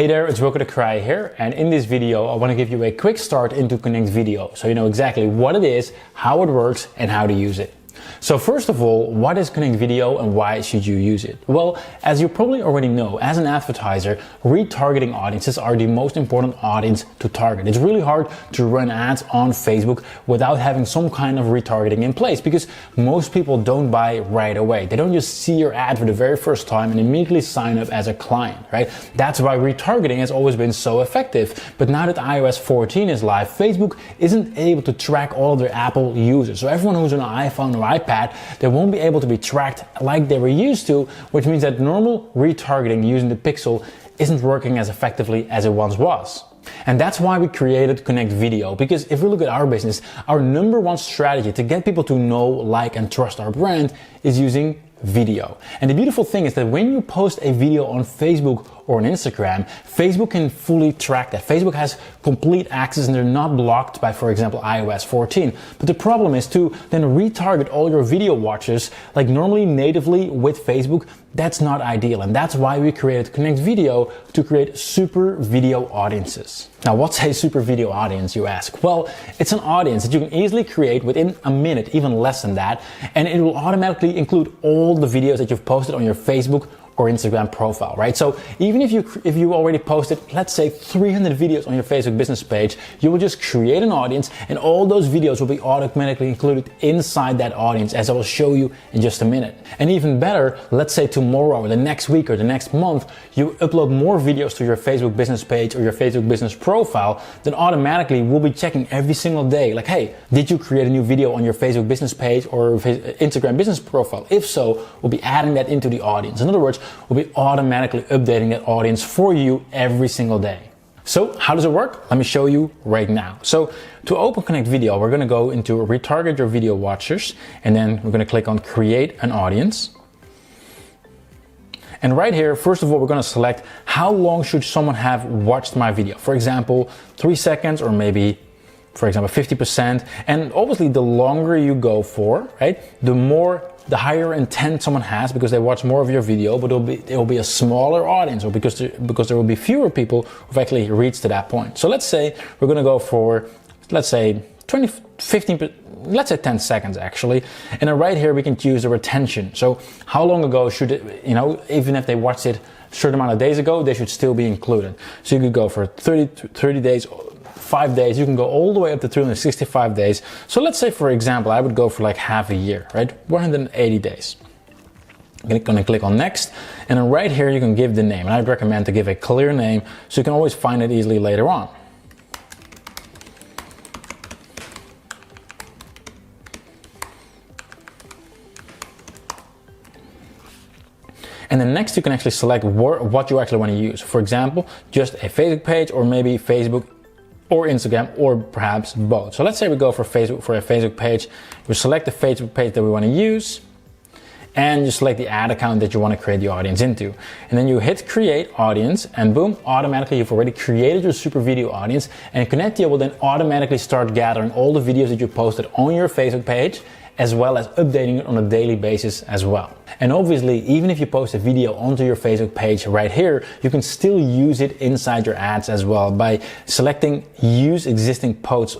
Hey there, it's Wilco the Cry here, and in this video I want to give you a quick start into ConnectVideo so you know exactly what it is, how it works and how to use it. So first of all, what is ConnectVideo and why should you use it? Well, as you probably already know, as an advertiser, retargeting audiences are the most important audience to target. It's really hard to run ads on Facebook without having some kind of retargeting in place because most people don't buy right away. They don't just see your ad for the very first time and immediately sign up as a client, right? That's why retargeting has always been so effective. But now that iOS 14 is live, Facebook isn't able to track all of their Apple users. So everyone who's on an iPhone or iPad, they won't be able to be tracked like they were used to, which means that normal retargeting using the pixel isn't working as effectively as it once was. And that's why we created ConnectVideo, because if we look at our business, our number one strategy to get people to know, like, and trust our brand is using video. And the beautiful thing is that when you post a video on Facebook or on Instagram, Facebook can fully track that. Facebook has complete access and they're not blocked by, for example, iOS 14. But the problem is to then retarget all your video watchers like normally natively with Facebook. That's not ideal. And that's why we created ConnectVideo to create super video audiences. Now, what's a super video audience, you ask? Well, it's an audience that you can easily create within a minute, even less than that. And it will automatically include all the videos that you've posted on your Facebook or Instagram profile, right? So even if you already posted, let's say 300 videos on your Facebook business page, you will just create an audience and all those videos will be automatically included inside that audience, as I will show you in just a minute. And even better, let's say tomorrow or the next week or the next month, you upload more videos to your Facebook business page or your Facebook business profile, then automatically we'll be checking every single day, like, hey, did you create a new video on your Facebook business page or Instagram business profile? If so, we'll be adding that into the audience. In other words, we'll be automatically updating that audience for you every single day. So how does it work? Let me show you right now. So to open ConnectVideo, we're going to go into retarget your video watchers, and then we're going to click on create an audience. And right here, first of all, we're going to select how long should someone have watched my video. For example, 3 seconds or maybe, for example, 50%. And obviously the longer you go for, right, the higher intent someone has because they watch more of your video, but it will be a smaller audience, or because there will be fewer people who've actually reached to that point. So let's say we're going to go for, let's say 15, let's say 10 seconds actually. And then right here we can choose the retention. So how long ago should it, even if they watched it a certain amount of days ago, they should still be included. So you could go for 30 days, 5 days, you can go all the way up to 365 days. So let's say, for example, I would go for like half a year, right? 180 days. I'm gonna click on next, and then right here you can give the name, and I'd recommend to give a clear name so you can always find it easily later on. And then next you can actually select what you actually want to use. For example, just a Facebook page, or maybe Facebook or Instagram, or perhaps both. So let's say we go for a Facebook page. We select the Facebook page that we want to use, and you select the ad account that you want to create the audience into. And then you hit create audience, and boom, automatically you've already created your super video audience, and ConnectVideo will then automatically start gathering all the videos that you posted on your Facebook page, as well as updating it on a daily basis as well. And obviously, even if you post a video onto your Facebook page right here, you can still use it inside your ads as well by selecting use existing post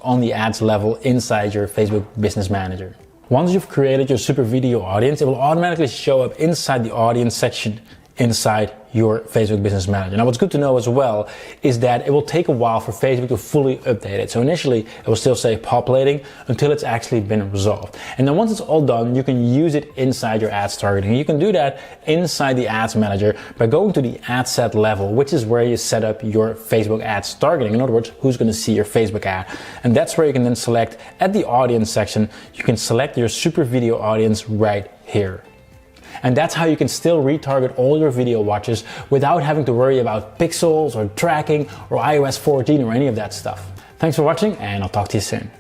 on the ads level inside your Facebook Business Manager. Once you've created your super video audience, it will automatically show up inside the audience section inside your Facebook Business Manager. Now, what's good to know as well is that it will take a while for Facebook to fully update it. So initially, it will still say populating until it's actually been resolved. And then once it's all done, you can use it inside your ads targeting. You can do that inside the Ads Manager by going to the ad set level, which is where you set up your Facebook ads targeting. In other words, who's going to see your Facebook ad. And that's where you can then select at the audience section, you can select your super video audience right here. And that's how you can still retarget all your video watchers without having to worry about pixels or tracking or iOS 14 or any of that stuff. Thanks for watching, and I'll talk to you soon.